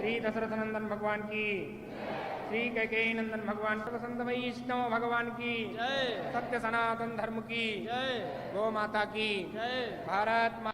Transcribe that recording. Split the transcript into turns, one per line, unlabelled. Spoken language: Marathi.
श्री दशरथ नंदन भगवान की, श्री कैकेयी नंदन भगवान, संत वैष्णव भगवान की, सत्य सनातन धर्म की, गौ माता की, भारत